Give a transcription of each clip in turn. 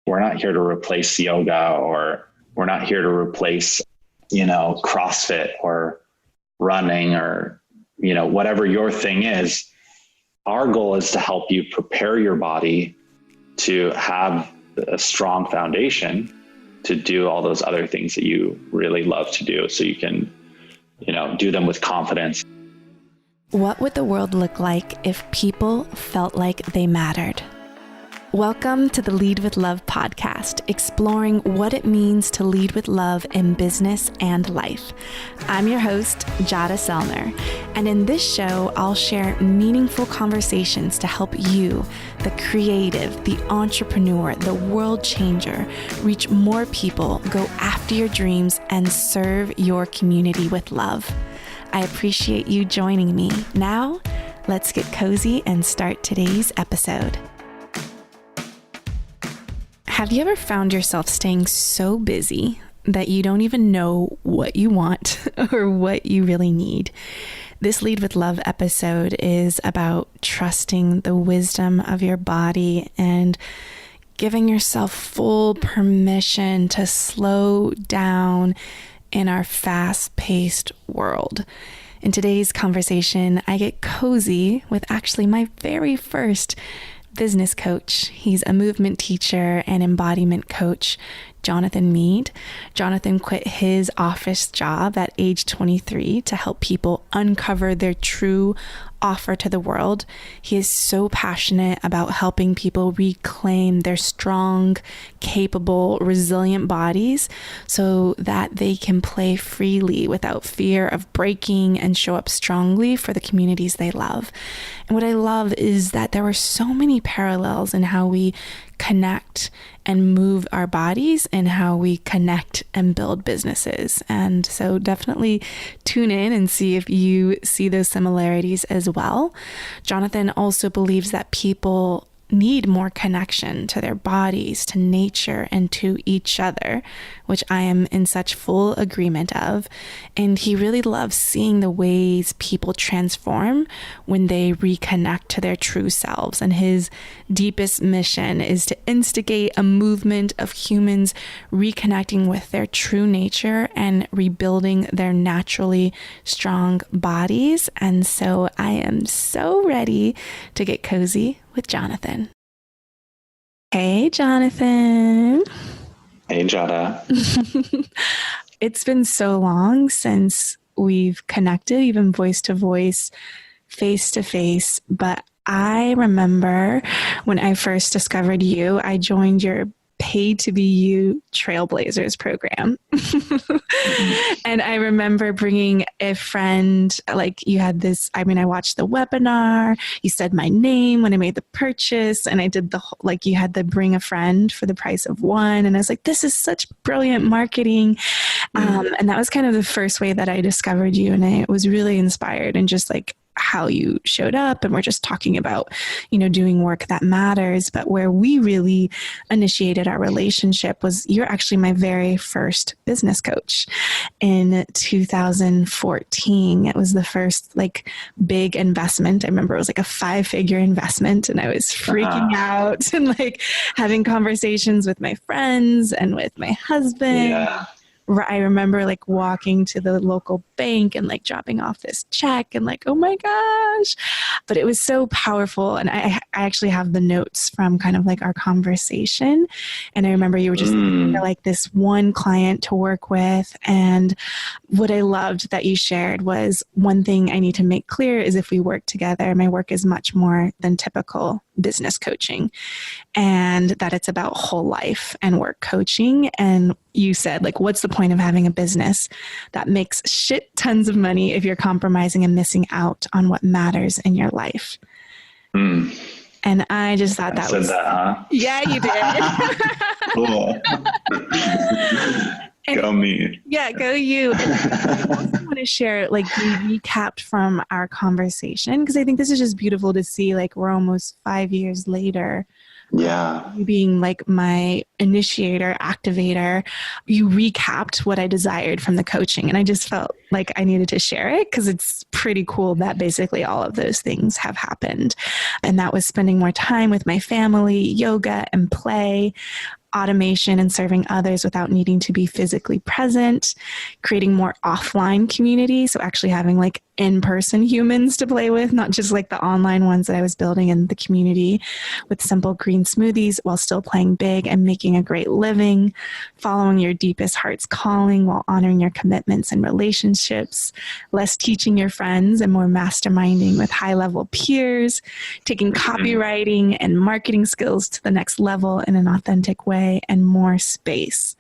We're not here to replace yoga, or we're not here to replace, CrossFit or running, or, whatever your thing is. Our goal is to help you prepare your body to have a strong foundation to do all those other things that you really love to do, so you can, do them with confidence. What would the world look like if people felt like they mattered? Welcome to the Lead with Love podcast, exploring what it means to lead with love in business and life. I'm your host, Jada Selner, and in this show, I'll share meaningful conversations to help you, the creative, the entrepreneur, the world changer, reach more people, go after your dreams, and serve your community with love. I appreciate you joining me. Now, let's get cozy and start today's episode. Have you ever found yourself staying so busy that you don't even know what you want or what you really need? This Lead with Love episode is about trusting the wisdom of your body and giving yourself full permission to slow down in our fast-paced world. In today's conversation, I get cozy with actually my very first business coach. He's a movement teacher and embodiment coach, Jonathan Mead. Jonathan quit his office job at age 23 to help people uncover their true offer to the world. He is so passionate about helping people reclaim their strong, capable, resilient bodies so that they can play freely without fear of breaking and show up strongly for the communities they love. And what I love is that there are so many parallels in how we connect and move our bodies and how we connect and build businesses. And so definitely tune in and see if you see those similarities as well. Jonathan also believes that people need more connection to their bodies, to nature, and to each other, which I am in such full agreement of. And he really loves seeing the ways people transform when they reconnect to their true selves. And his deepest mission is to instigate a movement of humans reconnecting with their true nature and rebuilding their naturally strong bodies. And so I am so ready to get cozy with Jonathan. Hey, Jonathan. Hey, Jada. It's been so long since we've connected, even voice to voice, face to face. But I remember when I first discovered you, I joined your Paid to Be You Trailblazers program. And I remember bringing a friend, like you had this, I watched the webinar, you said my name when I made the purchase, and I did the, like you had to bring a friend for the price of one. And I was like, this is such brilliant marketing. And that was kind of the first way that I discovered you. And I was really inspired and just like how you showed up, and we're just talking about, doing work that matters. But where we really initiated our relationship was you're actually my very first business coach in 2014. It was the first like big investment. I remember it was like a 5-figure investment, and I was freaking out and like having conversations with my friends and with my husband. Yeah. I remember like walking to the local bank and like dropping off this check and like, oh my gosh. But it was so powerful. And I actually have the notes from kind of like our conversation. And I remember you were just like this one client to work with. And what I loved that you shared was, one thing I need to make clear is if we work together, my work is much more than typical business coaching, and that it's about whole life and work coaching. And you said, like, what's the point of having a business that makes shit tons of money if you're compromising and missing out on what matters in your life? And I just thought that was that, huh? Yeah, you did. Cool. Go me. Yeah, go you. I also want to share, like, we recapped from our conversation, because I think this is just beautiful to see, like, we're almost 5 years later. Yeah. You being like my initiator, activator, you recapped what I desired from the coaching. And I just felt like I needed to share it because it's pretty cool that basically all of those things have happened. And that was spending more time with my family, yoga and play. automation and serving others without needing to be physically present, creating more offline community. So actually having like in-person humans to play with, not just like the online ones that I was building in the community, with simple green smoothies while still playing big and making a great living, following your deepest heart's calling while honoring your commitments and relationships, less teaching your friends and more masterminding with high-level peers, taking copywriting and marketing skills to the next level in an authentic way, and more space.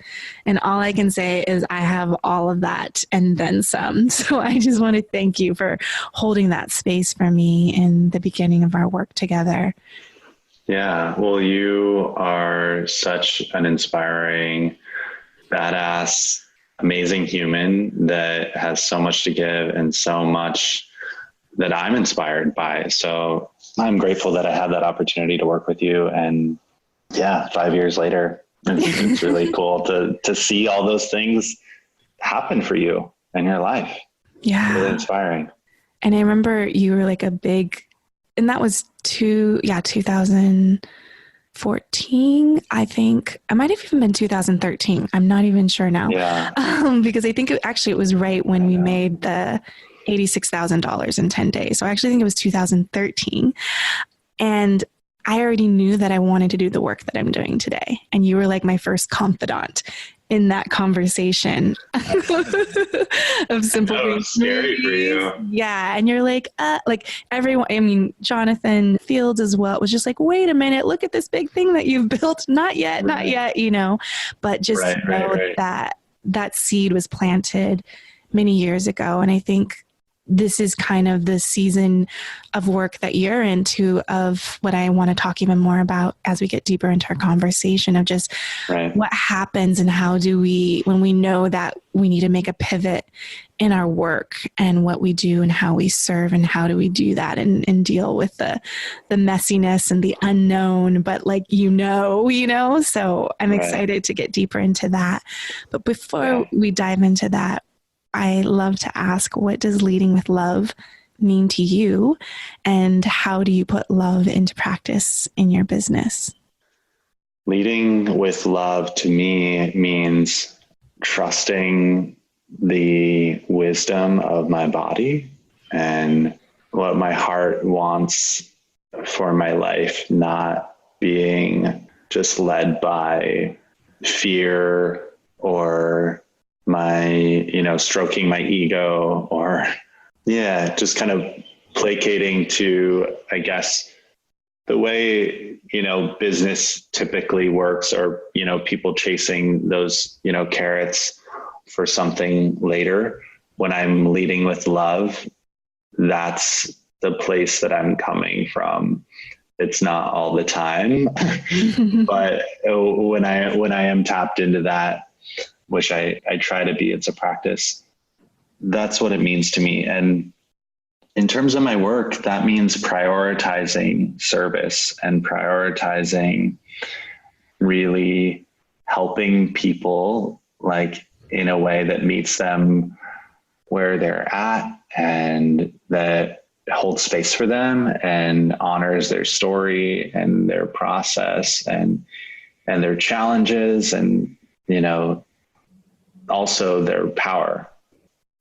And all I can say is I have all of that and then some. So I just want to thank you for holding that space for me in the beginning of our work together. Yeah, well, you are such an inspiring, badass, amazing human that has so much to give and so much that I'm inspired by. So I'm grateful that I had that opportunity to work with you. And yeah, 5 years later, it's really cool to see all those things happen for you in your life. Yeah. Really inspiring. And I remember you were like a big, and that was 2014, I think. It might have even been 2013. I'm not even sure now. Yeah. Because I think it was right when we made the $86,000 in 10 days. So I actually think it was 2013. And I already knew that I wanted to do the work that I'm doing today. And you were like my first confidant in that conversation of simple green scary for you. Yeah. And you're like everyone, I mean, Jonathan Fields as well was just like, wait a minute, look at this big thing that you've built. Not yet, but just that seed was planted many years ago. And I think this is kind of the season of work that you're into, of what I want to talk even more about as we get deeper into our conversation of just what happens and how do we, when we know that we need to make a pivot in our work and what we do and how we serve and how do we do that and deal with the messiness and the unknown, but so I'm excited to get deeper into that. But before we dive into that, I love to ask, what does leading with love mean to you? And how do you put love into practice in your business? Leading with love to me means trusting the wisdom of my body and what my heart wants for my life, not being just led by fear or my, stroking my ego or just kind of placating to, I guess, the way, business typically works, or, people chasing those, carrots for something later. When I'm leading with love, that's the place that I'm coming from. It's not all the time, but when I am tapped into that, which I try to be, it's a practice. That's what it means to me. And in terms of my work, that means prioritizing service and prioritizing really helping people like in a way that meets them where they're at and that holds space for them and honors their story and their process and their challenges and, also their power.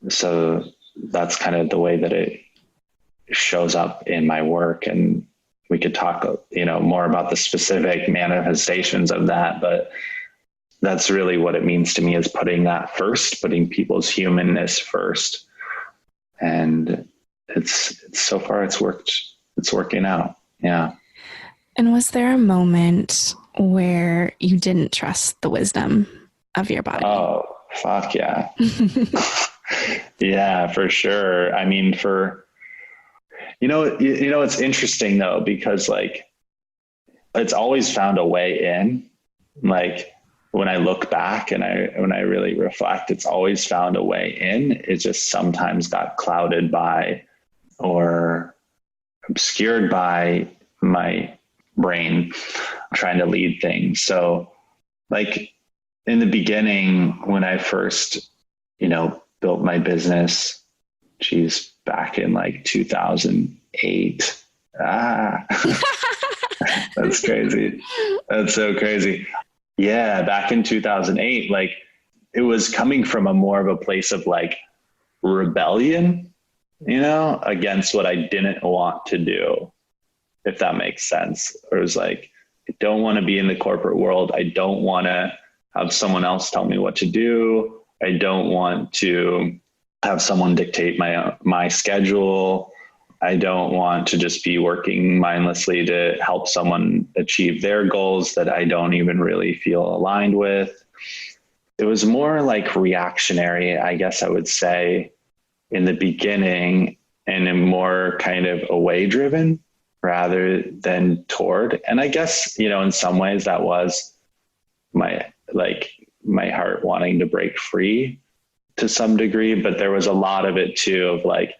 So that's kind of the way that it shows up in my work. And we could talk, more about the specific manifestations of that, but that's really what it means to me, is putting that first, putting people's humanness first. And it's so far it's working out. Yeah. And was there a moment where you didn't trust the wisdom of your body? Oh, fuck yeah. Yeah, for sure. I mean, it's interesting though, because like, it's always found a way in. Like when I look back and when I really reflect, it's always found a way in. It just sometimes got clouded by or obscured by my brain trying to lead things. So like in the beginning, when I first, built my business, back in like 2008. That's crazy. That's so crazy. Yeah, back in 2008, like it was coming from a more of a place of like rebellion, against what I didn't want to do, if that makes sense. Or it was like, I don't want to be in the corporate world. I don't want to have someone else tell me what to do. I don't want to have someone dictate my schedule. I don't want to just be working mindlessly to help someone achieve their goals that I don't even really feel aligned with. It was more like reactionary, I guess I would say, in the beginning, and a more kind of away driven rather than toward. And I guess, in some ways that was my heart wanting to break free to some degree, but there was a lot of it too of like,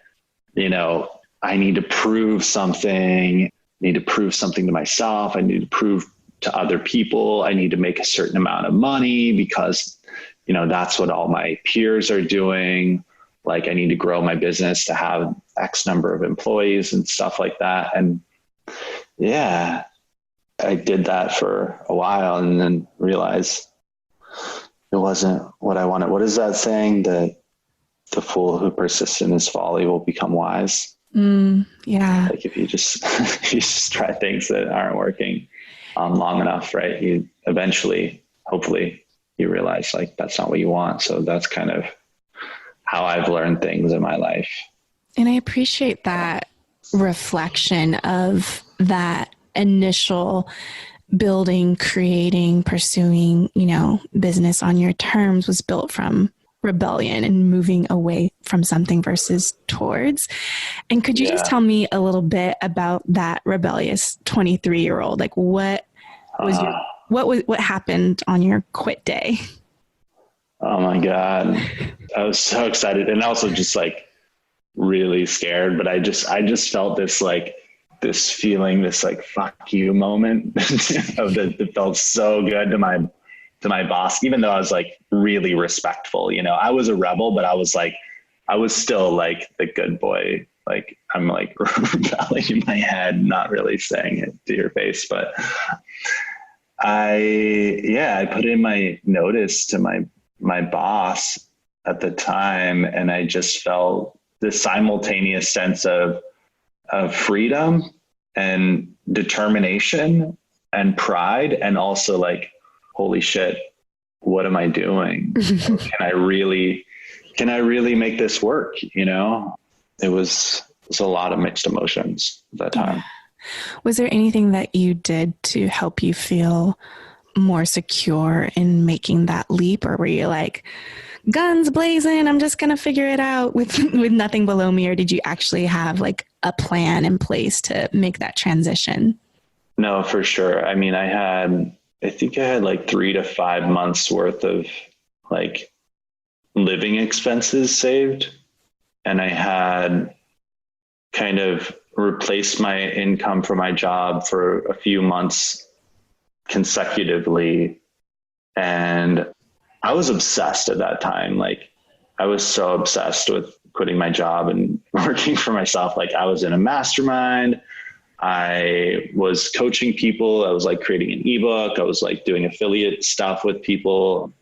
I need to prove something, to myself. I need to prove to other people. I need to make a certain amount of money because, that's what all my peers are doing. Like I need to grow my business to have X number of employees and stuff like that. And yeah, I did that for a while and then realized it wasn't what I wanted. What is that saying? That the fool who persists in his folly will become wise. Yeah. Like if you just, if you just try things that aren't working long enough, right? You eventually, hopefully you realize like, that's not what you want. So that's kind of how I've learned things in my life. And I appreciate that reflection of that initial building, creating, pursuing, business on your terms was built from rebellion and moving away from something versus towards. And could you just tell me a little bit about that rebellious 23-year-old? Like what happened on your quit day? Oh my God. I was so excited and also just like really scared, but I just felt this feeling, this like, fuck you moment it felt so good to my boss, even though I was like really respectful, I was a rebel, but I was still like the good boy. Like I'm like rebelling in my head, not really saying it to your face, but I put in my notice to my boss at the time. And I just felt this simultaneous sense of freedom and determination and pride. And also like, holy shit, what am I doing? Can I really make this work? It was a lot of mixed emotions at that time. Was there anything that you did to help you feel more secure in making that leap? Or were you like, guns blazing, I'm just going to figure it out with nothing below me? Or did you actually have like a plan in place to make that transition? No, for sure. I mean, I think I had like 3 to 5 months worth of like living expenses saved. And I had kind of replaced my income for my job for a few months consecutively. And I was obsessed at that time. Like I was so obsessed with quitting my job and working for myself. Like I was in a mastermind. I was coaching people. I was like creating an ebook. I was like doing affiliate stuff with people.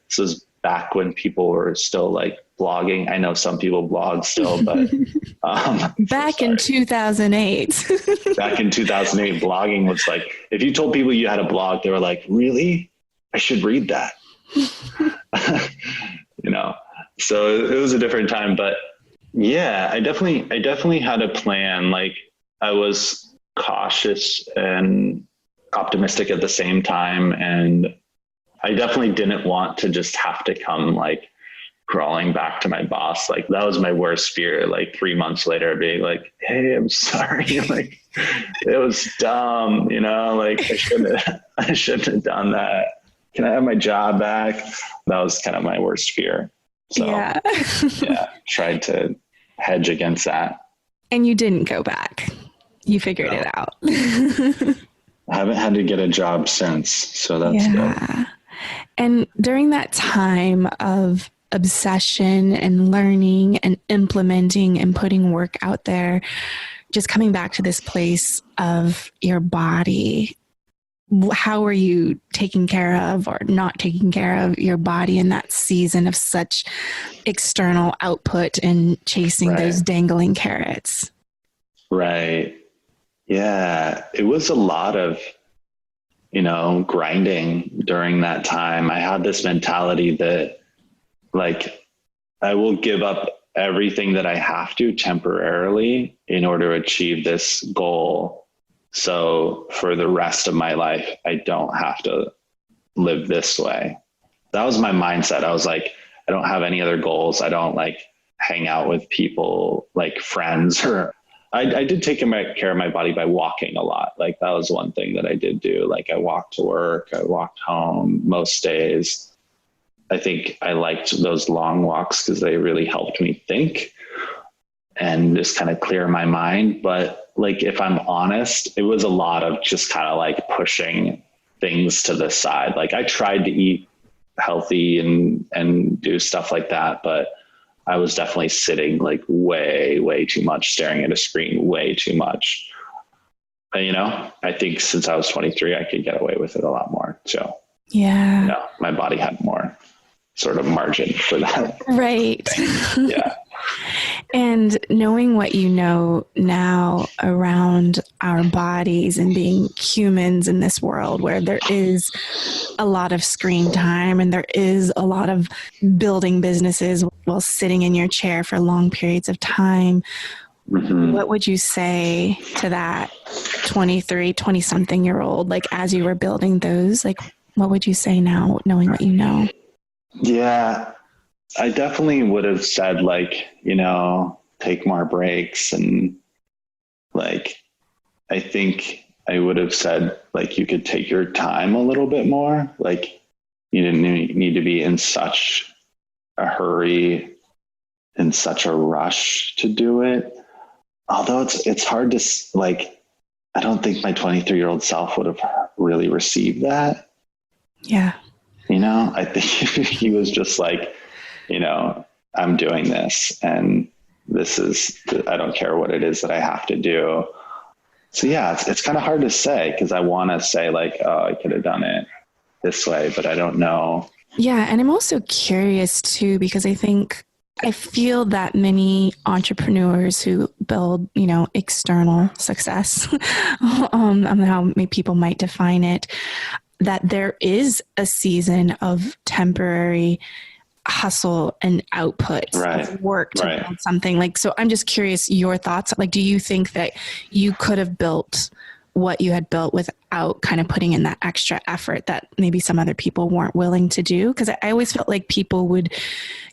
This was back when people were still like blogging. I know some people blog still, but back in 2008. Back in 2008, blogging was like, if you told people you had a blog, they were like, really? I should read that. So it was a different time, but yeah, I definitely had a plan. Like I was cautious and optimistic at the same time. And I definitely didn't want to just have to come like crawling back to my boss. Like that was my worst fear. Like 3 months later being like, hey, I'm sorry. Like it was dumb, like I shouldn't have done that. Can I have my job back? That was kind of my worst fear. So yeah, tried to hedge against that. And you didn't go back. You figured it out. I haven't had to get a job since. So that's good. And during that time of obsession and learning and implementing and putting work out there, just coming back to this place of your body, how are you taking care of or not taking care of your body in that season of such external output and chasing those dangling carrots? Right. Yeah. It was a lot of, grinding during that time. I had this mentality that like, I will give up everything that I have to temporarily in order to achieve this goal. So for the rest of my life, I don't have to live this way. That was my mindset. I was like, I don't have any other goals. I don't like hang out with people like friends or I did take care of my body by walking a lot. Like that was one thing that I did do. Like I walked to work, I walked home most days. I think I liked those long walks because they really helped me think and just kind of clear my mind. But like, if I'm honest, it was a lot of just kind of like pushing things to the side. Like I tried to eat healthy and do stuff like that, but I was definitely sitting like way too much, staring at a screen way too much. And, I think since I was 23, I could get away with it a lot more. So, yeah, my body had more sort of margin for that. Right. Yeah. And knowing what you know now around our bodies and being humans in this world where there is a lot of screen time and there is a lot of building businesses while sitting in your chair for long periods of time, what would you say to that 20 something year old, like as you were building those, like what would you say now knowing what you know? Yeah, I definitely would have said like, take more breaks. And like, I think I would have said like, you could take your time a little bit more. Like you didn't need to be in such a hurry, in such a rush to do it. Although it's hard to like, I don't think my 23-year-old self would have really received that. Yeah. I think he was just like, I'm doing this and this is, I don't care what it is that I have to do. So yeah, it's kind of hard to say because I want to say like, oh, I could have done it this way, but I don't know. Yeah. And I'm also curious too, because I feel that many entrepreneurs who build, external success, how many people might define it, that there is a season of temporary hustle and output of work to build something. Like, so I'm just curious your thoughts. Like, do you think that you could have built what you had built without kind of putting in that extra effort that maybe some other people weren't willing to do? Because I always felt like people would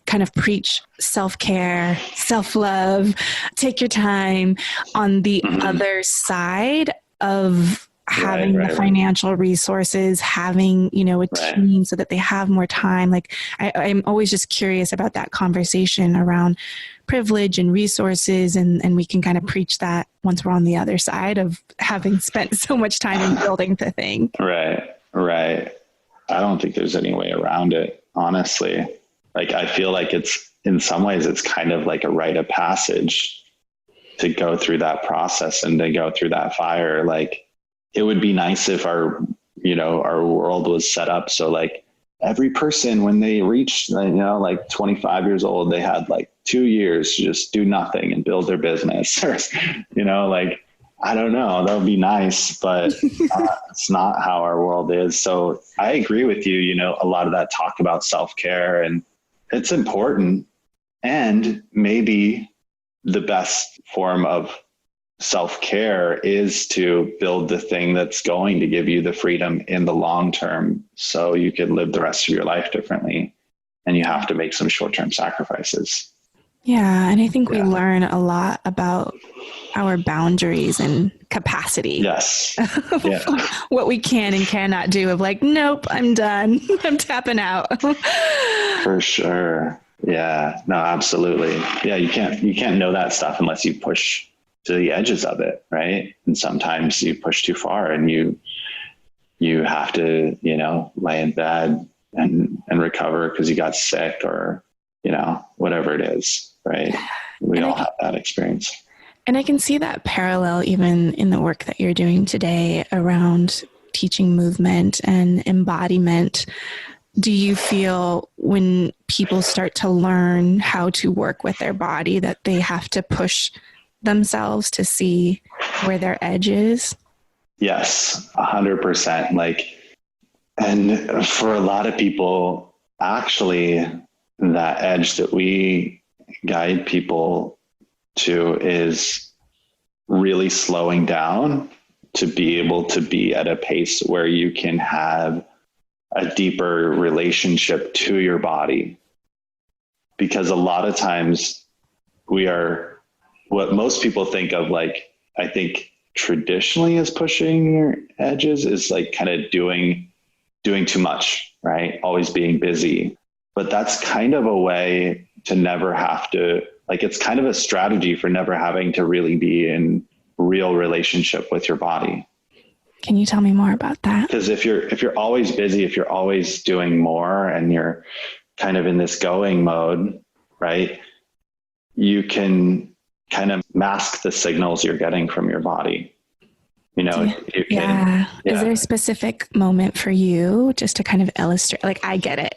kind of preach self-care, self-love, take your time on the other side of having the financial resources, having, a team so that they have more time. Like I'm always just curious about that conversation around privilege and resources. And we can kind of preach that once we're on the other side of having spent so much time in building the thing. Right. I don't think there's any way around it, honestly. Like, I feel like it's, in some ways, it's kind of like a rite of passage to go through that process and to go through that fire. Like, it would be nice if our world was set up so like every person, when they reached, like 25 years old, they had like 2 years to just do nothing and build their business or, like, I don't know, that would be nice, but it's not how our world is. So I agree with you, a lot of that talk about self-care, and it's important. And maybe the best form of self-care is to build the thing that's going to give you the freedom in the long term so you can live the rest of your life differently, and you have to make some short-term sacrifices. Yeah. And I think we learn a lot about our boundaries and capacity. Yes. Yeah. What we can and cannot do, of like, nope, I'm done. I'm tapping out. For sure. Yeah, no, absolutely. Yeah. You can't know that stuff unless you push to the edges of it. Right. And sometimes you push too far and you have to, lay in bed and recover because you got sick or, whatever it is. Right. We all have that experience. And I can see that parallel even in the work that you're doing today around teaching movement and embodiment, do you feel when people start to learn how to work with their body that they have to push themselves to see where their edge is? Yes, 100%. Like, and for a lot of people, actually, that edge that we guide people to is really slowing down to be able to be at a pace where you can have a deeper relationship to your body. Because a lot of times we are, what most people think of, like, I think traditionally as pushing your edges is like kind of doing too much, right? Always being busy. But that's kind of a way to never have to, like, it's kind of a strategy for never having to really be in real relationship with your body. Can you tell me more about that? Because if you're always busy, if you're always doing more and you're kind of in this going mode, right, you can kind of mask the signals you're getting from your body. You know, you can, yeah. Is there a specific moment for you just to kind of illustrate? Like, I get it.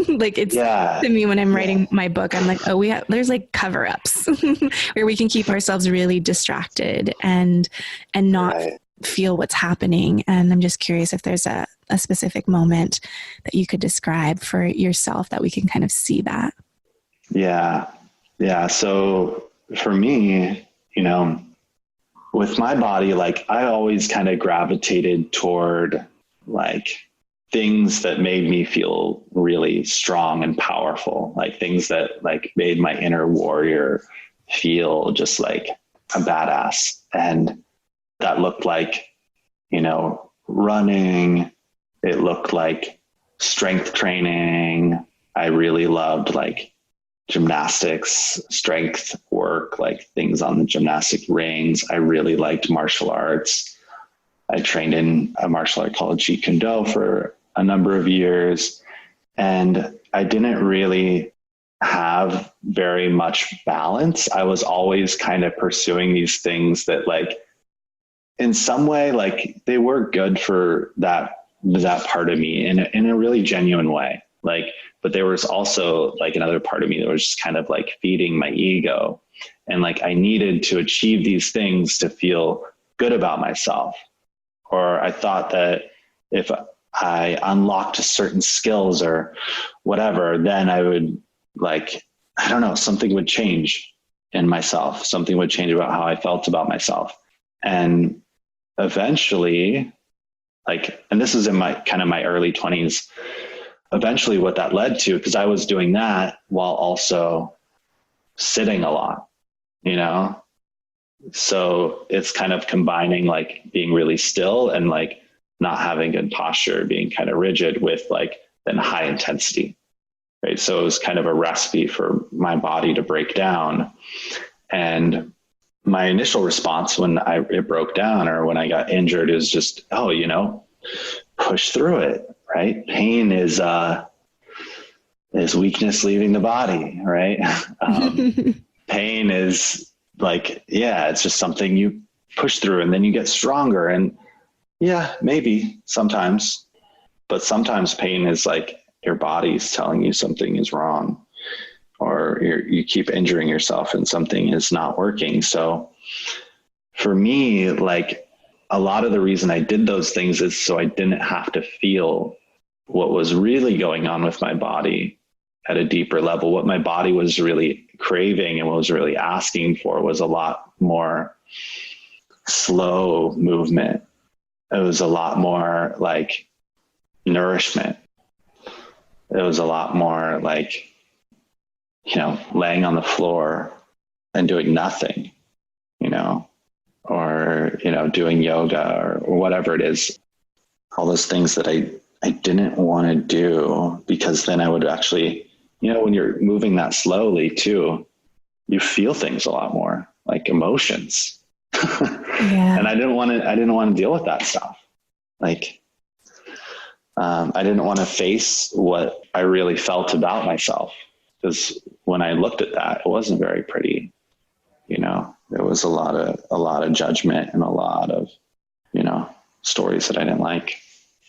Like, it's to me when I'm writing my book, I'm like, oh, there's like cover-ups where we can keep ourselves really distracted and not feel what's happening. And I'm just curious if there's a specific moment that you could describe for yourself that we can kind of see that. Yeah. Yeah. So for me, you know, with my body, like, I always kind of gravitated toward like things that made me feel really strong and powerful, like things that like made my inner warrior feel just like a badass. And that looked like, you know, running. It looked like strength training. I really loved like gymnastics, strength work, like things on the gymnastic rings. I really liked martial arts. I trained in a martial art called Jeet Kune Do for a number of years. And I didn't really have very much balance. I was always kind of pursuing these things that, like, in some way, like, they were good for that part of me in a really genuine way. Like, but there was also like another part of me that was just kind of like feeding my ego. And like, I needed to achieve these things to feel good about myself. Or I thought that if I unlocked certain skills or whatever, then I would, like, I don't know, something would change in myself. Something would change about how I felt about myself. And eventually, like, and this is in my kind of my early 20s, eventually what that led to, because I was doing that while also sitting a lot, you know? So it's kind of combining like being really still and like not having good posture, being kind of rigid with like then high intensity, right? So it was kind of a recipe for my body to break down. And my initial response when it broke down or when I got injured is just, oh, you know, push through it. Right? Pain is weakness leaving the body, right? Pain is like, yeah, it's just something you push through and then you get stronger. And yeah, maybe sometimes, but sometimes pain is like your body's telling you something is wrong, or you keep injuring yourself and something is not working. So for me, like, a lot of the reason I did those things is so I didn't have to feel what was really going on with my body at a deeper level. What my body was really craving and what was really asking for was a lot more slow movement. It was a lot more like nourishment. It was a lot more like, you know, laying on the floor and doing nothing, you know, or, you know, doing yoga or whatever it is. All those things that I didn't want to do, because then I would actually, you know, when you're moving that slowly too, you feel things a lot more, like emotions. Yeah. And I didn't want to deal with that stuff. Like, I didn't want to face what I really felt about myself, because when I looked at that, it wasn't very pretty. You know, there was a lot of judgment and a lot of, you know, stories that I didn't like.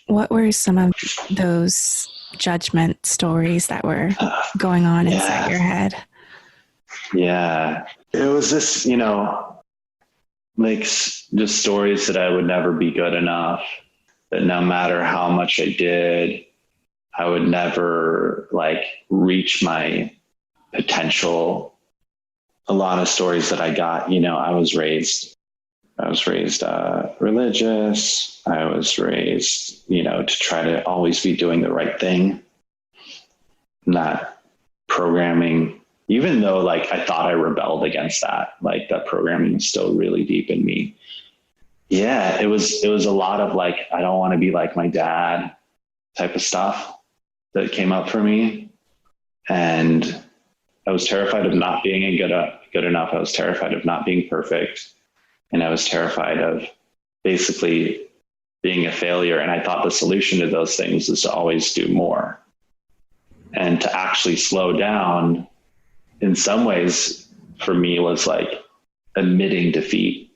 What were some of those judgment stories that were going on inside your head? Yeah. It was this, like just stories that I would never be good enough, that no matter how much I did, I would never like reach my potential. A lot of stories that I got, I was raised religious. I was raised, to try to always be doing the right thing, not programming, even though like I thought I rebelled against that, like that programming is still really deep in me. Yeah, it was a lot of like, I don't want to be like my dad type of stuff that came up for me. And I was terrified of not being good enough. I was terrified of not being perfect. And I was terrified of basically being a failure. And I thought the solution to those things is to always do more and to actually slow down. In some ways, for me, was like admitting defeat.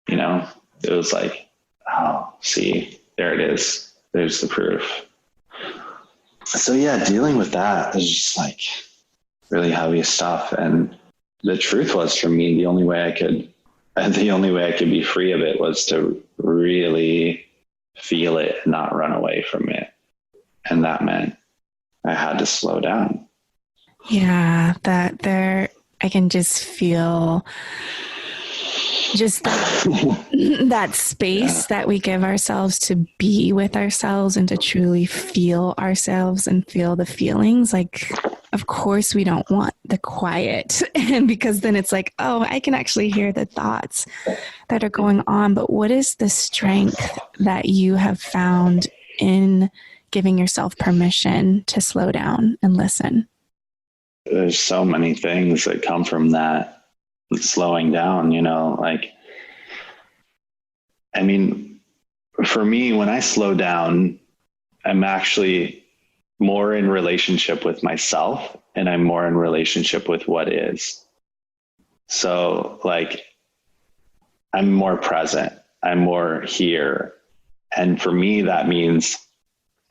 It was like, oh, see, there it is. There's the proof. So yeah, dealing with that is just like really heavy stuff. And the truth was, for me, the only way I could be free of it was to really feel it and not run away from it. And that meant I had to slow down. Yeah, I can just feel just that space that we give ourselves to be with ourselves and to truly feel ourselves and feel the feelings. Like, of course we don't want the quiet, and because then it's like, oh, I can actually hear the thoughts that are going on. But what is the strength that you have found in giving yourself permission to slow down and listen? There's so many things that come from that slowing down, for me, when I slow down, I'm actually more in relationship with myself, and I'm more in relationship with what is. So like, I'm more present, I'm more here. And for me, that means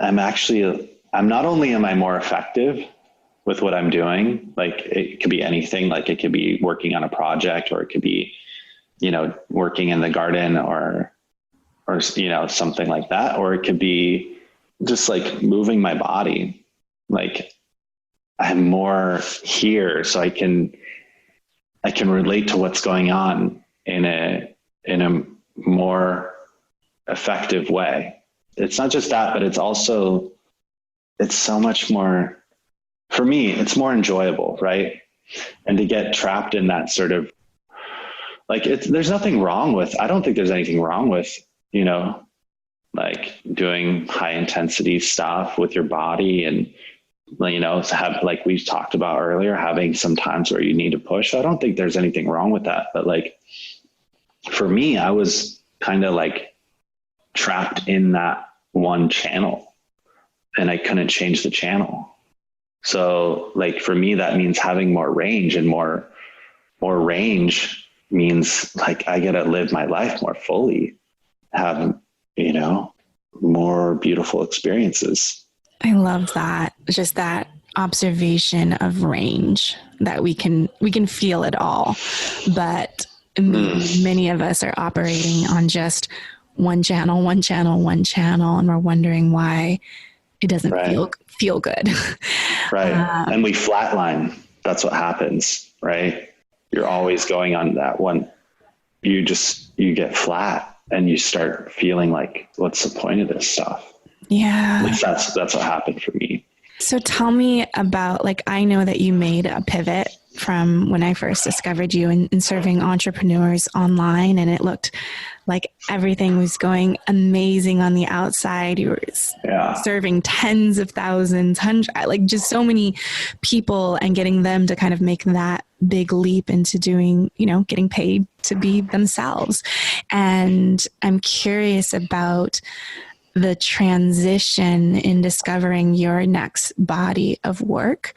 I'm not only am I more effective with what I'm doing, like it could be anything, like it could be working on a project, or it could be, working in the garden or, something like that. Or it could be just like moving my body. Like I'm more here, so I can relate to what's going on in a more effective way. It's not just that, but it's so much more, for me, it's more enjoyable, right? And to get trapped in that sort of like, there's nothing wrong with, I don't think there's anything wrong with, like doing high intensity stuff with your body and, to have, like we talked about earlier, having some times where you need to push. I don't think there's anything wrong with that. But like, for me, I was kind of like trapped in that one channel and I couldn't change the channel. So like, for me, that means having more range, and more range means like, I get to live my life more fully, have, more beautiful experiences. I love that. Just that observation of range, that we can feel it all. But many of us are operating on just one channel, and we're wondering why it doesn't feel good. Right. And we flatline. That's what happens, right? You're always going on that one. You get flat and you start feeling like, what's the point of this stuff? Yeah. At least that's what happened for me. So tell me about, like, I know that you made a pivot from when I first discovered you in serving entrepreneurs online, and it looked like everything was going amazing on the outside. You were serving tens of thousands, like just so many people, and getting them to kind of make that big leap into doing, getting paid to be themselves. And I'm curious about the transition in discovering your next body of work,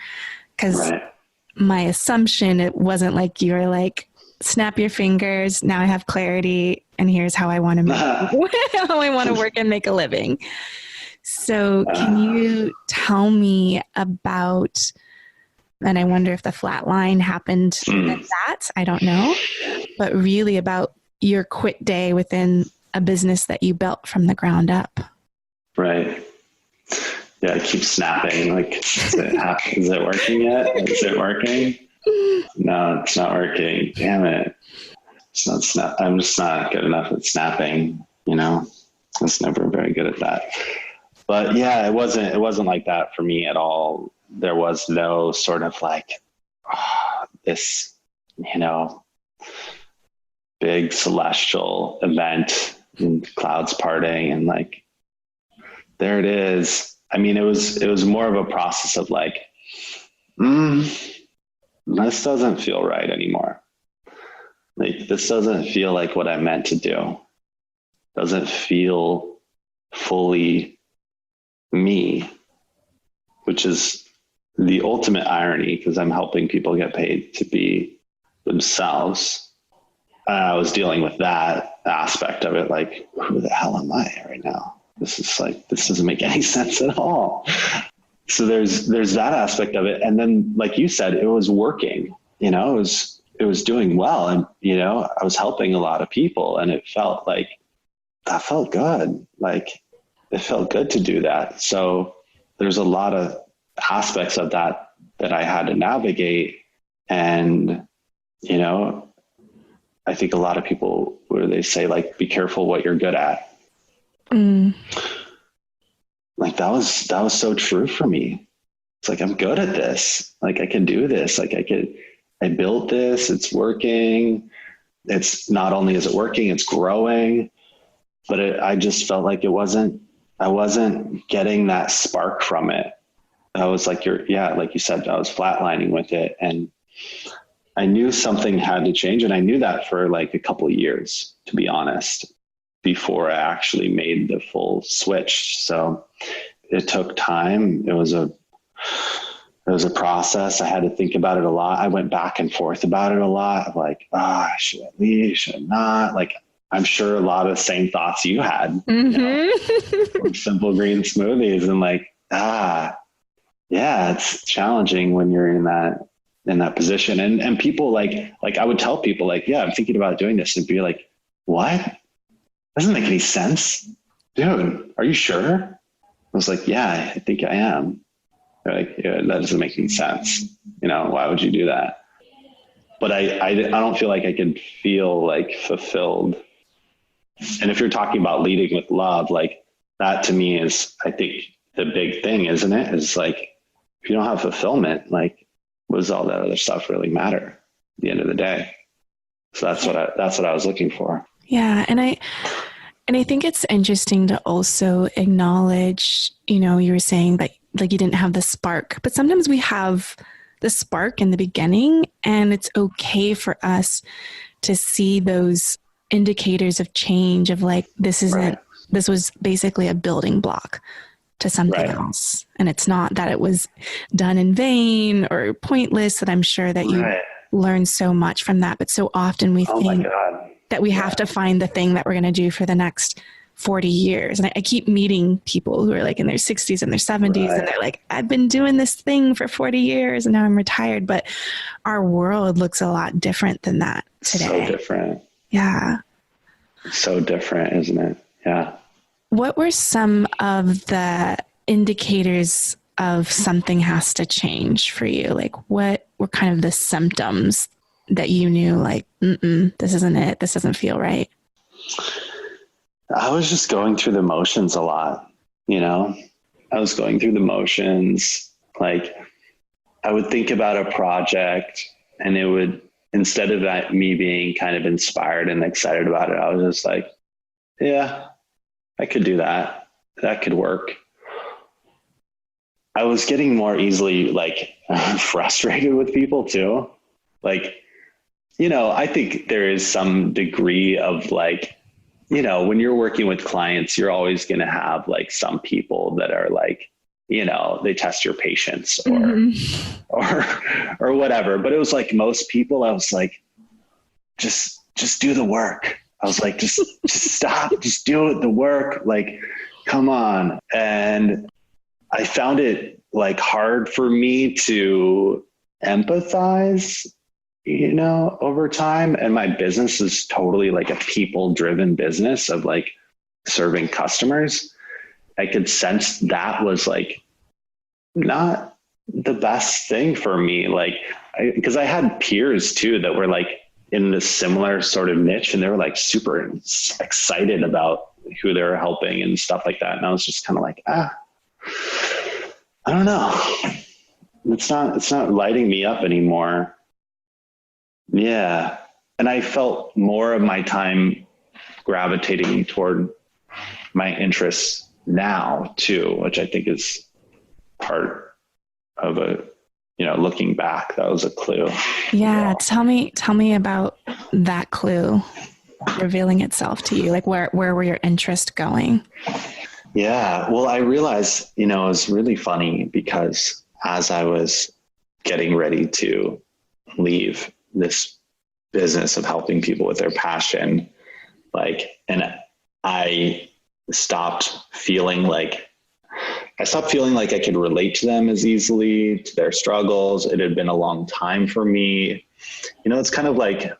because my assumption, it wasn't like you were like, snap your fingers, now I have clarity, and here's how I want to make, how I want to work and make a living. So can you tell me about, and I wonder if the flat line happened at that, I don't know, but really about your quit day within a business that you built from the ground up. Right. Yeah, I keep snapping. Like, is it working yet? Is it working? No, it's not working. Damn it. It's not snap. I'm just not good enough at snapping, you know? I was never very good at that. But yeah, it wasn't like that for me at all. There was no sort of like, this, you know, big celestial event and clouds parting and like, there it is. I mean, it was more of a process of like, this doesn't feel right anymore. Like, this doesn't feel like what I meant to do. Doesn't feel fully me, which is the ultimate irony because I'm helping people get paid to be themselves. I was dealing with that aspect of it. Like, who the hell am I right now? This doesn't make any sense at all. So there's that aspect of it. And then, like you said, it was working, you know, it was doing well. And, you know, I was helping a lot of people and it felt like, that felt good. Like, it felt good to do that. So there's a lot of aspects of that I had to navigate. And, you know, I think a lot of people, where they say like, be careful what you're good at. Like that was so true for me. It's like, I'm good at this. Like, I can do this. Like I built this, it's working. It's not only is it working, it's growing, but I just felt like I wasn't getting that spark from it. I was like, like you said, I was flatlining with it. And I knew something had to change. And I knew that for like a couple of years, to be honest, before I actually made the full switch. So it took time. It was a process. I had to think about it a lot. I went back and forth about it a lot. Like, should I leave? Should I not? Like, I'm sure a lot of the same thoughts you had, you know, from Simple Green Smoothies, and like, yeah, it's challenging when you're in that position. And people like I would tell people like, yeah, I'm thinking about doing this, and be like, what? Doesn't make any sense. Dude, are you sure? I was like, yeah, I think I am. They're like, yeah, that doesn't make any sense. You know, why would you do that? But I don't feel like I could feel like fulfilled. And if you're talking about leading with love, like that to me is, I think the big thing, isn't it? Is like, if you don't have fulfillment, like what does all that other stuff really matter at the end of the day? So that's what I was looking for. Yeah. And I think it's interesting to also acknowledge, you know, you were saying that like you didn't have the spark, but sometimes we have the spark in the beginning, and it's okay for us to see those indicators of change of like, this was basically a building block to something else. And it's not that it was done in vain or pointless, that I'm sure that you learned so much from that. But so often we think that we have to find the thing that we're going to do for the next 40 years. And I keep meeting people who are like in their 60s and their 70s, and they're like, I've been doing this thing for 40 years and now I'm retired. But our world looks a lot different than that today. So different. Yeah. So different, isn't it? Yeah. What were some of the indicators of something has to change for you? Like, what were kind of the symptoms that you knew like, this isn't it. This doesn't feel right. I was just going through the motions a lot, you know, I was going through the motions. Like, I would think about a project, and it would, instead of that, me being kind of inspired and excited about it, I was just like, yeah, I could do that. That could work. I was getting more easily like frustrated with people too. Like, you know, I think there is some degree of like, you know, when you're working with clients, you're always going to have like some people that are like, you know, they test your patience or whatever. But it was like most people, I was like, just do the work. I was like, just stop, just do it, the work, like, come on. And I found it like hard for me to empathize, over time. And my business is totally like a people driven business of like serving customers. I could sense that was like not the best thing for me. Like, because I had peers too that were like in this similar sort of niche, and they were like super excited about who they were helping and stuff like that. And I was just kind of like, I don't know. It's not lighting me up anymore. Yeah. And I felt more of my time gravitating toward my interests now too, which I think is part of looking back, that was a clue. Yeah. Tell me about that clue revealing itself to you. Like where were your interests going? Yeah. Well, I realized, it was really funny because as I was getting ready to leave this business of helping people with their passion, and I stopped feeling like I could relate to them as easily, to their struggles. It had been a long time for me. It's kind of like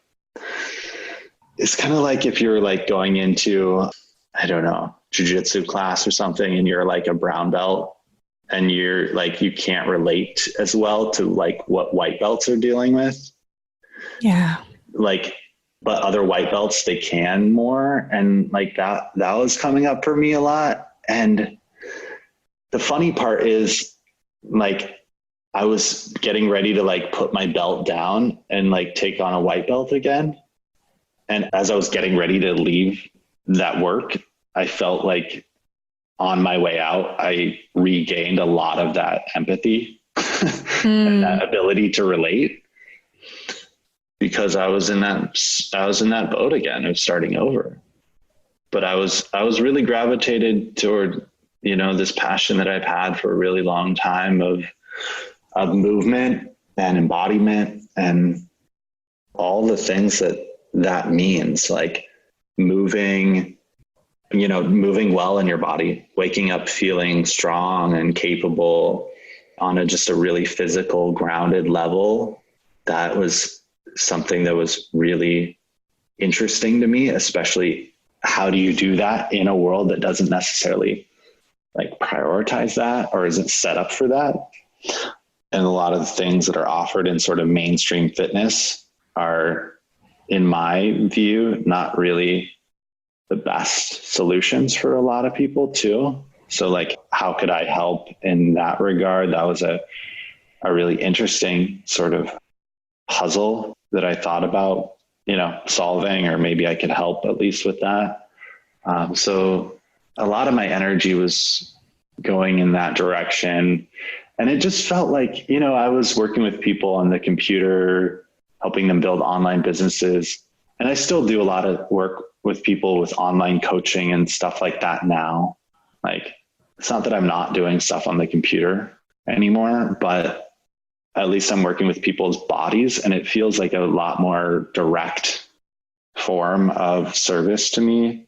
if you're like going into, I don't know, jujitsu class or something, and you're like a brown belt and you're like, you can't relate as well to like what white belts are dealing with. Yeah. But other white belts, they can more. And like that was coming up for me a lot. And the funny part is like, I was getting ready to like put my belt down and like take on a white belt again. And as I was getting ready to leave that work, I felt like on my way out, I regained a lot of that empathy and that ability to relate, because I was in that boat again of starting over. But I was really gravitated toward, this passion that I've had for a really long time of movement and embodiment and all the things that means, like moving well in your body, waking up feeling strong and capable on just a really physical, grounded level. That was something that was really interesting to me, especially how do you do that in a world that doesn't necessarily like prioritize that or isn't set up for that. And a lot of the things that are offered in sort of mainstream fitness are, in my view, not really the best solutions for a lot of people too. So like, how could I help in that regard? That was a really interesting sort of puzzle that I thought about, solving, or maybe I could help at least with that. So a lot of my energy was going in that direction. And it just felt like, I was working with people on the computer, helping them build online businesses. And I still do a lot of work with people with online coaching and stuff like that now. Like, it's not that I'm not doing stuff on the computer anymore, but at least I'm working with people's bodies, and it feels like a lot more direct form of service to me,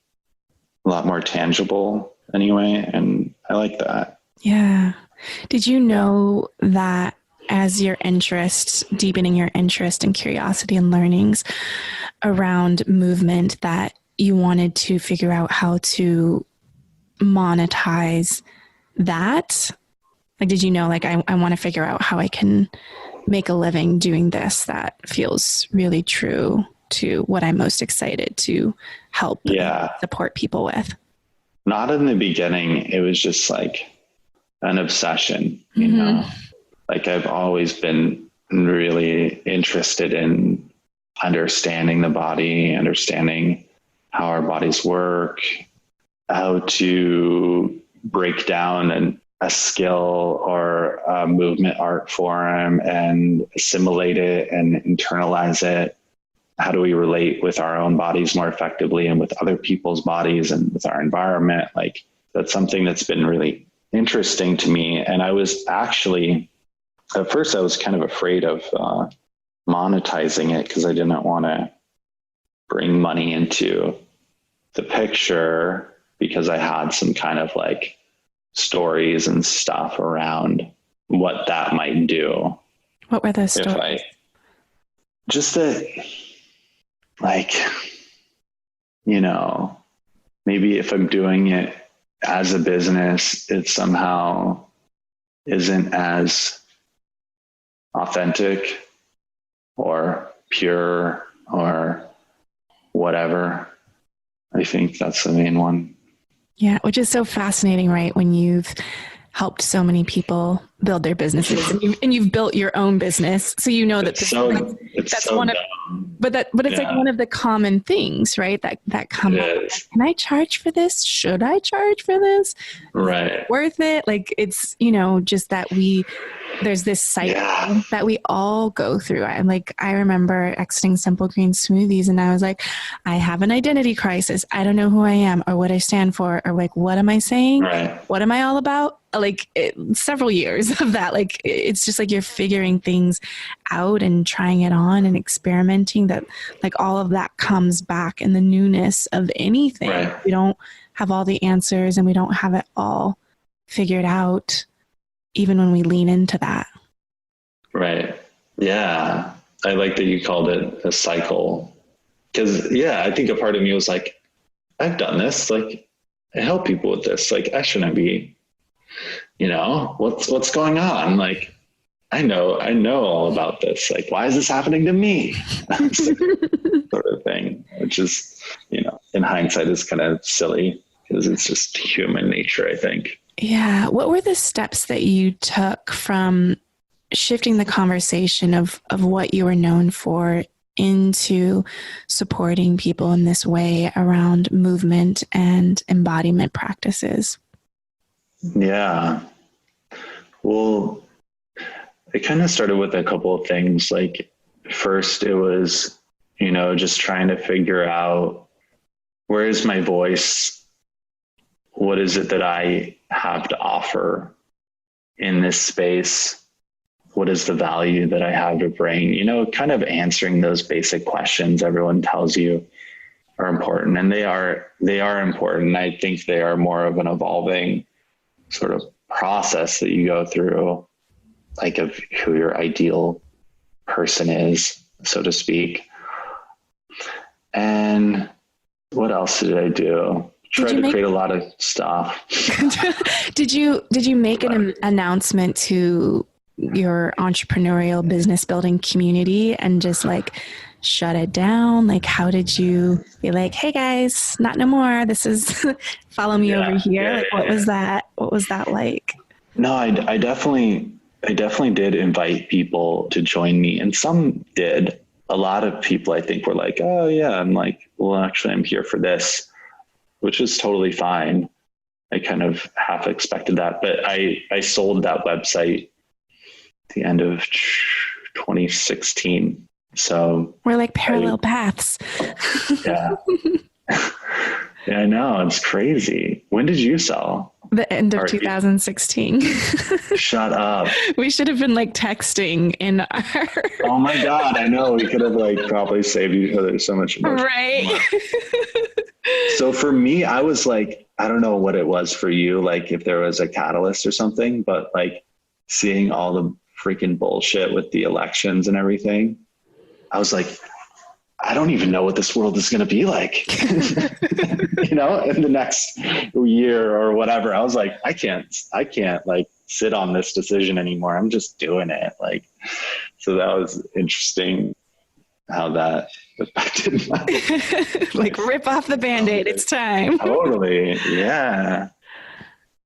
a lot more tangible anyway. And I like that. Yeah. Did you know that as your interest, deepening your interest and curiosity and learnings around movement, that you wanted to figure out how to monetize that? Like, did you know, like, I want to figure out how I can make a living doing this that feels really true to what I'm most excited to help support people with? Not in the beginning. It was just like an obsession, you know, like I've always been really interested in understanding the body, understanding how our bodies work, how to break down a skill or a movement art form and assimilate it and internalize it. How do we relate with our own bodies more effectively and with other people's bodies and with our environment? Like, that's something that's been really interesting to me. And I was actually, at first I was kind of afraid of monetizing it because I didn't want to bring money into the picture because I had some kind of like stories and stuff around what that might do. What were those stories? If I just that, like, you know, maybe if I'm doing it as a business, it somehow isn't as authentic or pure or whatever. I think that's the main one. Yeah, which is so fascinating, right? When you've helped so many people build their businesses, and you've built your own business, so you know that that's so one of, but it's like one of the common things, right? That come up. Like, can I charge for this? Should I charge for this? Right. Worth it? Like, it's, just that there's this cycle that we all go through. I remember exiting Simple Green Smoothies, and I was like, I have an identity crisis. I don't know who I am or what I stand for, or like, what am I saying? Right. What am I all about? Like several years of that. Like, it's just like you're figuring things out and trying it on and experimenting, that like all of that comes back in the newness of anything. Right. We don't have all the answers and we don't have it all figured out, even when we lean into that. Right. Yeah. I like that you called it a cycle, because I think a part of me was like, I've done this, like I help people with this. Like I shouldn't be, what's going on? Like, I know all about this. Like, why is this happening to me? Sort of thing, which is, in hindsight is kind of silly because it's just human nature, I think. Yeah. What were the steps that you took from shifting the conversation of what you were known for into supporting people in this way around movement and embodiment practices? Yeah. Well, it kind of started with a couple of things. Like first it was, just trying to figure out, where is my voice? What is it that I have to offer in this space? What is the value that I have to bring? Kind of answering those basic questions everyone tells you are important. And they are important. I think they are more of an evolving sort of process that you go through, like of who your ideal person is, so to speak. And what else did I do? Tried to create a lot of stuff. Did you make an announcement to your entrepreneurial business building community and just like shut it down? Like, how did you be like, hey guys, not no more. This is follow me over here. What was that? What was that like? No, I definitely did invite people to join me, and some did. A lot of people I think were like, oh yeah. I'm like, well, actually I'm here for this, which is totally fine. I kind of half expected that, but I sold that website at the end of 2016. So we're like parallel paths. Yeah. Yeah, I know. It's crazy. When did you sell? The end of 2016. Shut up. We should have been like texting in our... Oh my God. I know. We could have like probably saved each other so much more. Right. So for me, I was like, I don't know what it was for you, like if there was a catalyst or something, but like seeing all the freaking bullshit with the elections and everything, I was like, I don't even know what this world is going to be like, in the next year or whatever. I was like, I can't like sit on this decision anymore. I'm just doing it. Like, so that was interesting how that affected my like rip off the Band-Aid. It's time. Totally. Yeah.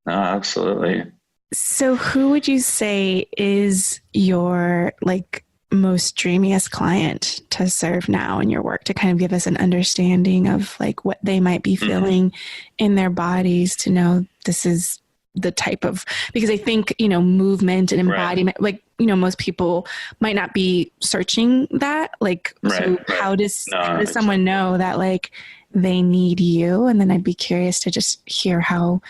No, absolutely. So who would you say is your like most dreamiest client to serve now in your work, to kind of give us an understanding of like what they might be feeling in their bodies, to know this is the type of, because I think, movement and embodiment, like, most people might not be searching that. Like, so how does someone know that like they need you? And then I'd be curious to just hear how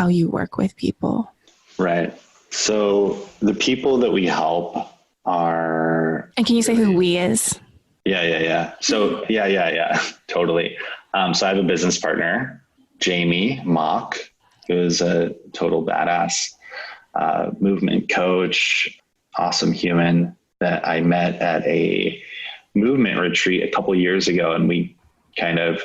you work with people. Right. So the people that we help are... And can you say who we is? Yeah. So yeah. totally. So I have a business partner, Jamie Mock, who's a total badass movement coach, awesome human that I met at a movement retreat a couple years ago. And we kind of,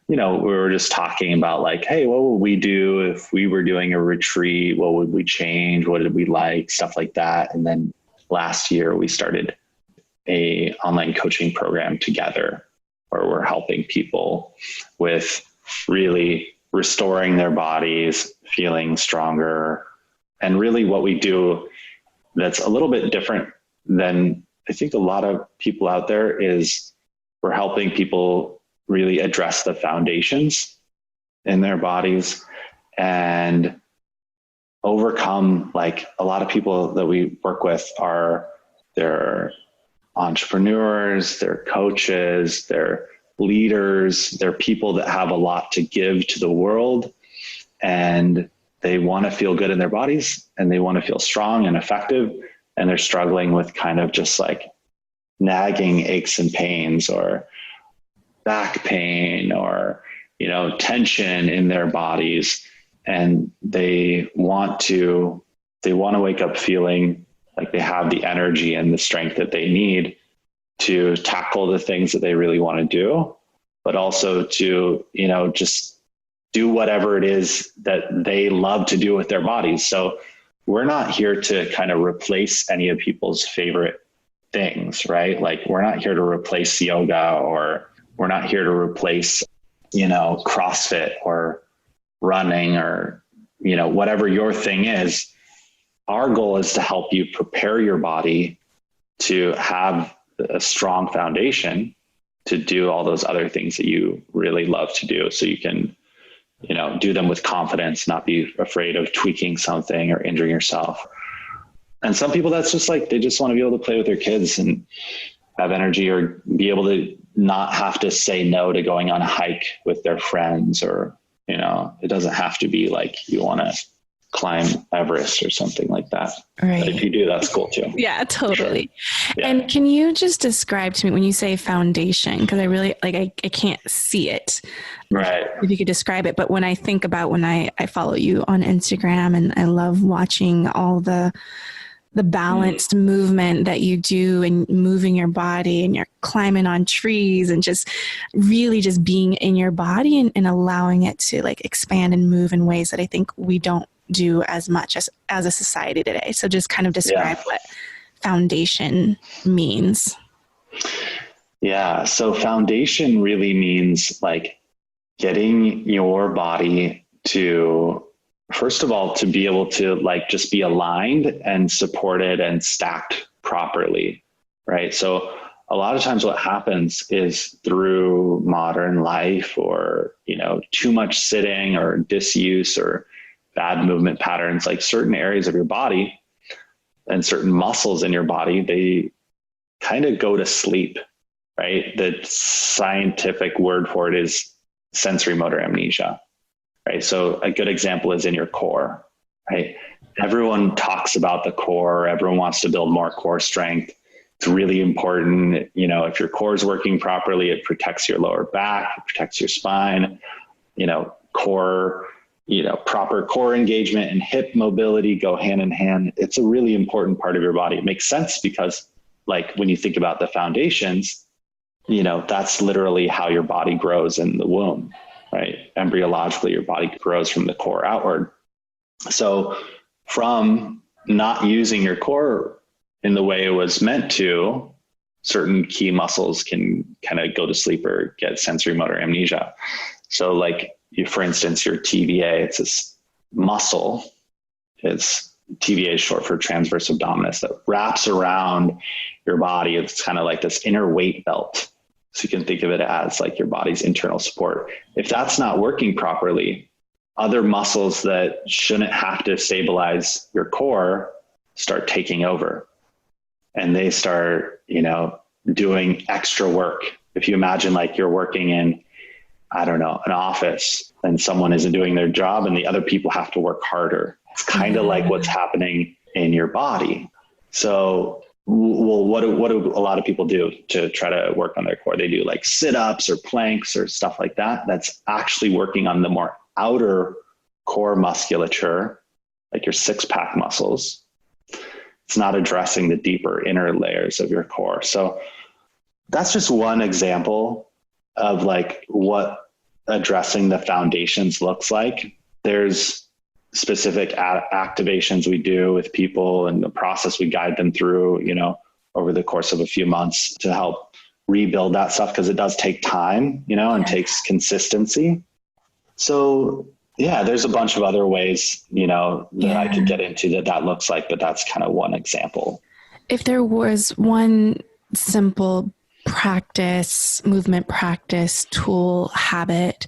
we were just talking about like, hey, what would we do if we were doing a retreat? What would we change? What did we like? Stuff like that. And then last year we started a online coaching program together where we're helping people with really restoring their bodies, feeling stronger. And really what we do that's a little bit different than I think a lot of people out there is we're helping people really address the foundations in their bodies and overcome, like a lot of people that we work with they're entrepreneurs, they're coaches, they're leaders, they're people that have a lot to give to the world, and they want to feel good in their bodies and they want to feel strong and effective. And they're struggling with kind of just like nagging aches and pains or back pain or, tension in their bodies. And they want to wake up feeling like they have the energy and the strength that they need to tackle the things that they really want to do, but also to, just do whatever it is that they love to do with their bodies. So we're not here to kind of replace any of people's favorite things, right? Like we're not here to replace yoga, or we're not here to replace, CrossFit or running or, whatever your thing is. Our goal is to help you prepare your body to have a strong foundation to do all those other things that you really love to do. So you can, do them with confidence, not be afraid of tweaking something or injuring yourself. And some people, that's just like, they just want to be able to play with their kids and have energy, or be able to not have to say no to going on a hike with their friends, or, it doesn't have to be like you want to climb Everest or something like that. Right. But if you do, that's cool too. Yeah, totally. Sure. Yeah. And can you just describe to me when you say foundation, because I really I can't see it. Right. If you could describe it. But when I think about when I follow you on Instagram, and I love watching all the balanced movement that you do and moving your body, and you're climbing on trees and just really just being in your body and allowing it to like expand and move in ways that I think we don't do as much as a society today. So just kind of describe what foundation means. Yeah. So foundation really means like getting your body to, first of all, to be able to like just be aligned and supported and stacked properly. Right. So a lot of times what happens is through modern life, or, too much sitting or disuse or bad movement patterns, like certain areas of your body and certain muscles in your body, they kind of go to sleep, right? The scientific word for it is sensory motor amnesia, right? So a good example is in your core, right? Everyone talks about the core. Everyone wants to build more core strength. It's really important. If your core is working properly, it protects your lower back, it protects your spine, core, proper core engagement and hip mobility go hand in hand. It's a really important part of your body. It makes sense because like when you think about the foundations, that's literally how your body grows in the womb, right? Embryologically, your body grows from the core outward. So from not using your core in the way it was meant to, certain key muscles can kind of go to sleep or get sensory motor amnesia. So like, for instance, your TVA, it's this muscle. TVA is short for transverse abdominis, that wraps around your body. It's kind of like this inner weight belt. So you can think of it as like your body's internal support. If that's not working properly, other muscles that shouldn't have to stabilize your core start taking over, and they start, doing extra work. If you imagine like you're working in, an office, and someone isn't doing their job and the other people have to work harder. It's kind of like what's happening in your body. So Well, what do a lot of people do to try to work on their core? They do like sit-ups or planks or stuff like that. That's actually working on the more outer core musculature, like your six-pack muscles. It's not addressing the deeper inner layers of your core. So that's just one example of like what addressing the foundations looks like. There's specific activations we do with people and the process we guide them through, over the course of a few months to help rebuild that stuff. Cause it does take time, and takes consistency. So yeah, there's a bunch of other ways, that I could get into that looks like, but that's kind of one example. If there was one simple practice, movement practice, tool, habit,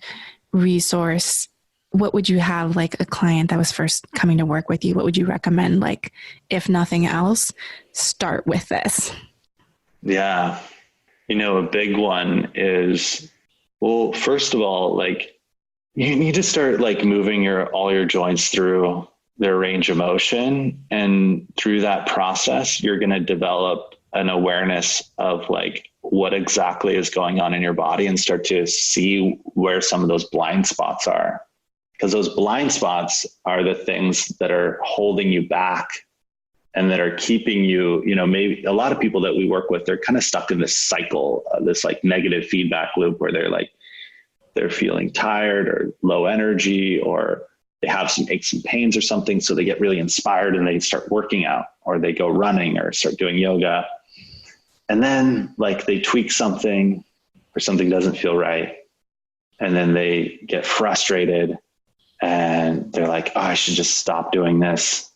resource, what would you have like a client that was first coming to work with you? What would you recommend? Like, if nothing else, start with this. Yeah. A big one is, well, first of all, like you need to start like moving all your joints through their range of motion. And through that process, you're going to develop an awareness of like what exactly is going on in your body and start to see where some of those blind spots are. Because those blind spots are the things that are holding you back and that are keeping you, maybe a lot of people that we work with, they're kind of stuck in this cycle, this like negative feedback loop where they're feeling tired or low energy, or they have some aches and pains or something. So they get really inspired and they start working out, or they go running or start doing yoga. And then like they tweak something or something doesn't feel right. And then they get frustrated and they're like, oh, I should just stop doing this.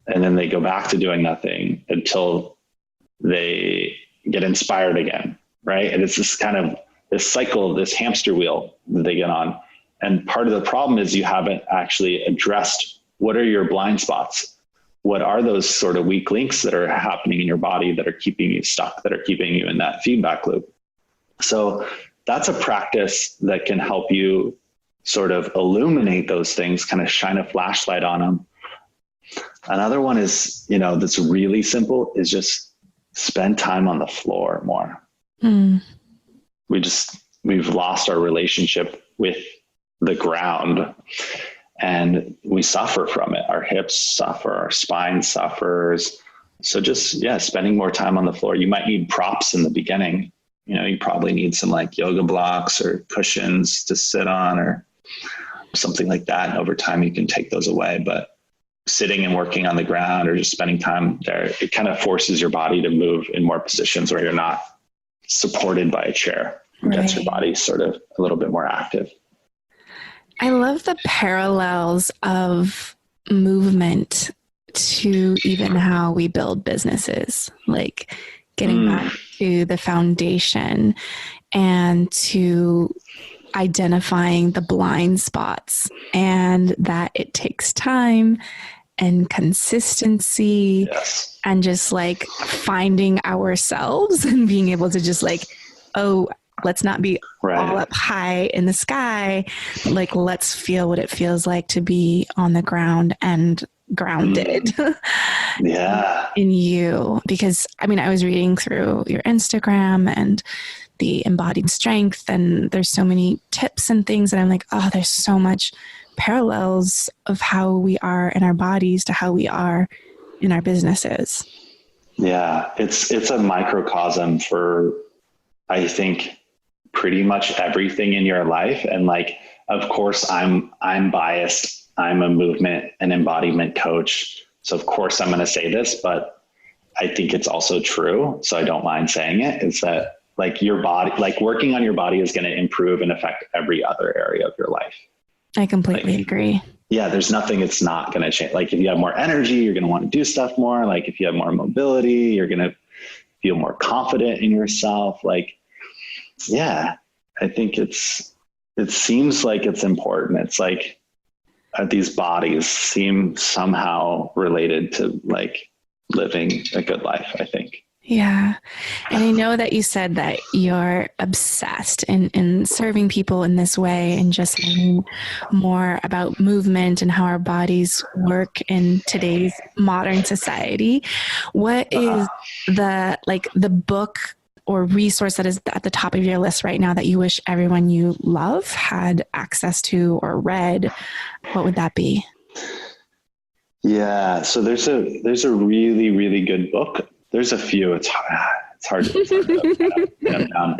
And then they go back to doing nothing until they get inspired again. Right. And it's this kind of this cycle, this hamster wheel that they get on. And part of the problem is you haven't actually addressed what are your blind spots? What are those sort of weak links that are happening in your body that are keeping you stuck, that are keeping you in that feedback loop? So that's a practice that can help you sort of illuminate those things, kind of shine a flashlight on them. Another one is, that's really simple, is just spend time on the floor more. We've lost our relationship with the ground and we suffer from it. Our hips suffer, our spine suffers. So just, spending more time on the floor. You might need props in the beginning. You probably need some like yoga blocks or cushions to sit on or something like that. And over time you can take those away, but sitting and working on the ground or just spending time there, it kind of forces your body to move in more positions where you're not supported by a chair. It gets your body sort of a little bit more active. I love the parallels of movement to even how we build businesses, like getting back to the foundation and to identifying the blind spots, and that it takes time and consistency and just like finding ourselves and being able to just like, oh, let's not be all up high in the sky. Like, let's feel what it feels like to be on the ground and grounded in you. Because I mean, I was reading through your Instagram and the embodied strength, and there's so many tips and things that I'm like, oh, there's so much parallels of how we are in our bodies to how we are in our businesses. Yeah. It's a microcosm for, I think, pretty much everything in your life. And like, of course I'm biased. I'm a movement and embodiment coach. So of course I'm going to say this, but I think it's also true. So I don't mind saying it, is that like your body, like working on your body is going to improve and affect every other area of your life. I completely agree. Yeah. There's nothing it's not going to change. Like if you have more energy, you're going to want to do stuff more. Like if you have more mobility, you're going to feel more confident in yourself. Like, yeah, I think it seems like it's important. It's like these bodies seem somehow related to like living a good life, I think. Yeah. And I know that you said that you're obsessed in serving people in this way and just learning more about movement and how our bodies work in today's modern society. What is the book or resource that is at the top of your list right now that you wish everyone you love had access to or read, what would that be? Yeah. So there's a really, really good book. There's a few. It's hard to pin them down.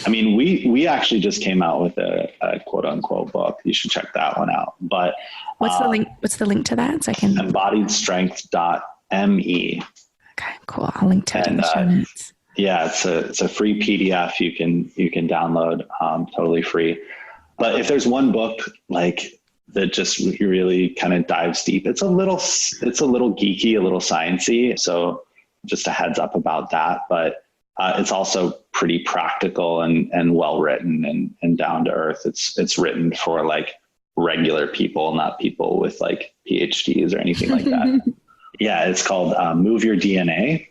I mean, we actually just came out with a quote unquote book. You should check that one out. But what's the link? What's the link to that? So I can embodiedstrength.me. Okay, cool. I'll link to it in the show notes. Yeah, it's a free PDF you can download, totally free. But if there's one book like that just really kind of dives deep, it's a little geeky, a little sciencey. So just a heads up about that. But it's also pretty practical and well written and down to earth. It's written for like regular people, not people with like PhDs or anything like that. Yeah, it's called Move Your DNA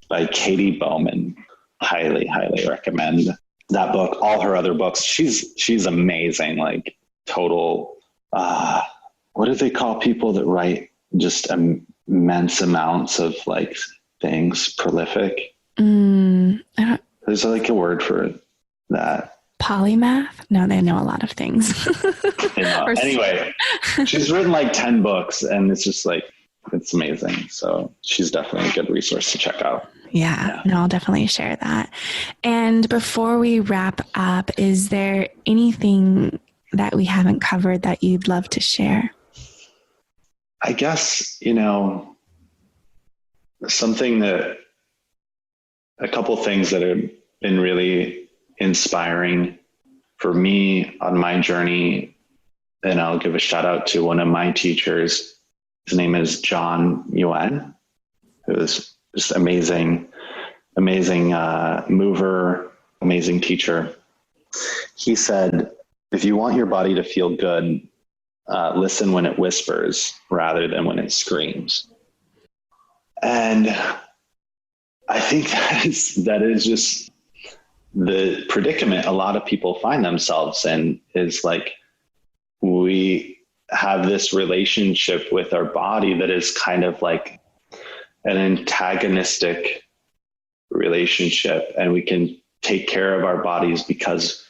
by Katie Bowman. Highly, highly recommend that book. All her other books, she's amazing. Like total, what do they call people that write just immense amounts of like things? Prolific. There's like a word for that. Polymath? No, they know a lot of things. Anyway, she's written like 10 books and it's just like, it's amazing. So she's definitely a good resource to check out. Yeah, no, I'll definitely share that. And before we wrap up, is there anything that we haven't covered that you'd love to share? I guess, a couple things that have been really inspiring for me on my journey. And I'll give a shout out to one of my teachers. His name is John Yuen, who is just amazing mover, amazing teacher. He said, if you want your body to feel good, listen when it whispers rather than when it screams. And I think that is just the predicament a lot of people find themselves in, is like, we have this relationship with our body that is kind of like an antagonistic relationship, and we can take care of our bodies because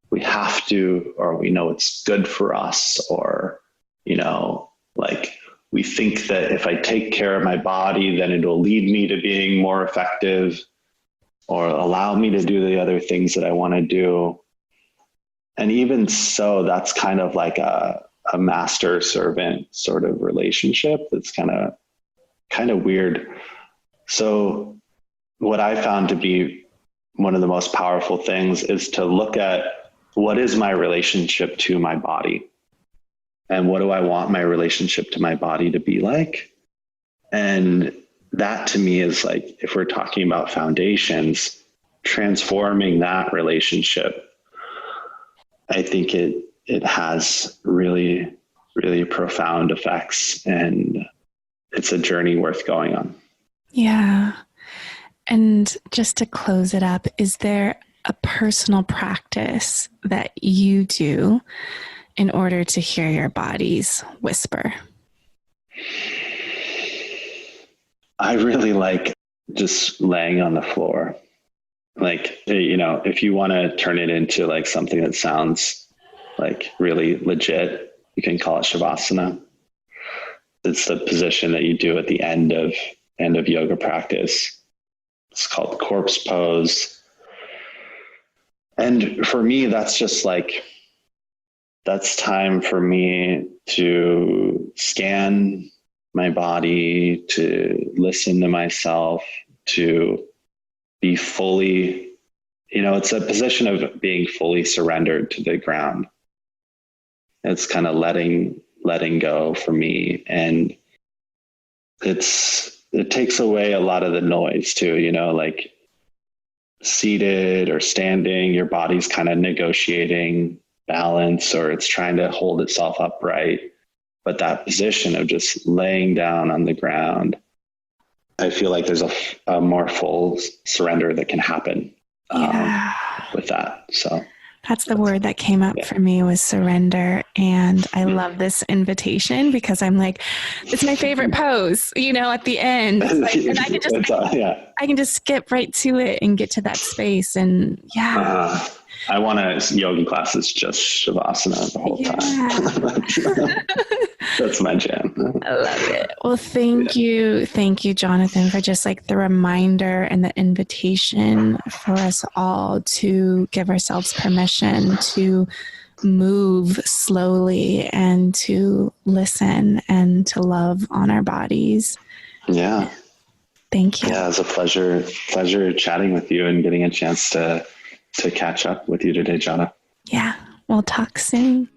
we have to, or we know it's good for us, or, like we think that if I take care of my body, then it'll lead me to being more effective or allow me to do the other things that I want to do. And even so, that's kind of like a master servant sort of relationship. That's kind of weird. So what I found to be one of the most powerful things is to look at, what is my relationship to my body? And what do I want my relationship to my body to be like? And that to me is like, if we're talking about foundations, transforming that relationship, I think it has really, really profound effects, and it's a journey worth going on. Yeah. And just to close it up, is there a personal practice that you do in order to hear your body's whisper? I really like just laying on the floor. Like, if you want to turn it into like something that sounds like really legit, you can call it Shavasana. It's the position that you do at the end of yoga practice. It's called corpse pose. And for me, that's just like, that's time for me to scan my body, to listen to myself, to be fully, it's a position of being fully surrendered to the ground. It's kind of letting go for me. And it takes away a lot of the noise too, like seated or standing, your body's kind of negotiating balance, or it's trying to hold itself upright. But that position of just laying down on the ground, I feel like there's a more full surrender that can happen with that. So That's the word that came up for me, was surrender. And I love this invitation because I'm like, it's my favorite pose, at the end. It's like, and I can just skip right to it and get to that space. And I want a yoga class that's just Shavasana the whole time. That's my jam. I love it. Well, thank you. Thank you, Jonathan, for just like the reminder and the invitation for us all to give ourselves permission to move slowly and to listen and to love on our bodies. Yeah. Thank you. Yeah, it was a pleasure chatting with you and getting a chance to catch up with you today, Jana. Yeah, we'll talk soon.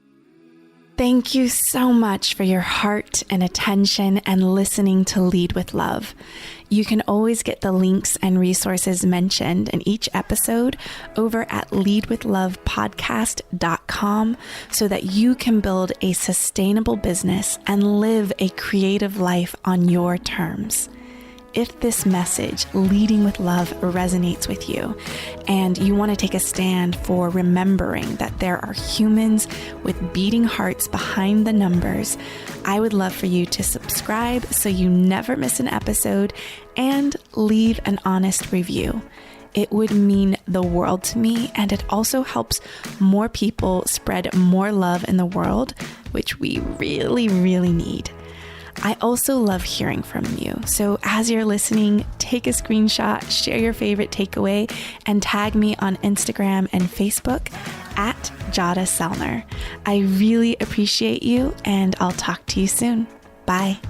Thank you so much for your heart and attention and listening to Lead with Love. You can always get the links and resources mentioned in each episode over at leadwithlovepodcast.com so that you can build a sustainable business and live a creative life on your terms. If this message, Leading with Love, resonates with you and you want to take a stand for remembering that there are humans with beating hearts behind the numbers, I would love for you to subscribe so you never miss an episode and leave an honest review. It would mean the world to me, and it also helps more people spread more love in the world, which we really, really need. I also love hearing from you. So as you're listening, take a screenshot, share your favorite takeaway, and tag me on Instagram and Facebook at Jada Selner. I really appreciate you, and I'll talk to you soon. Bye.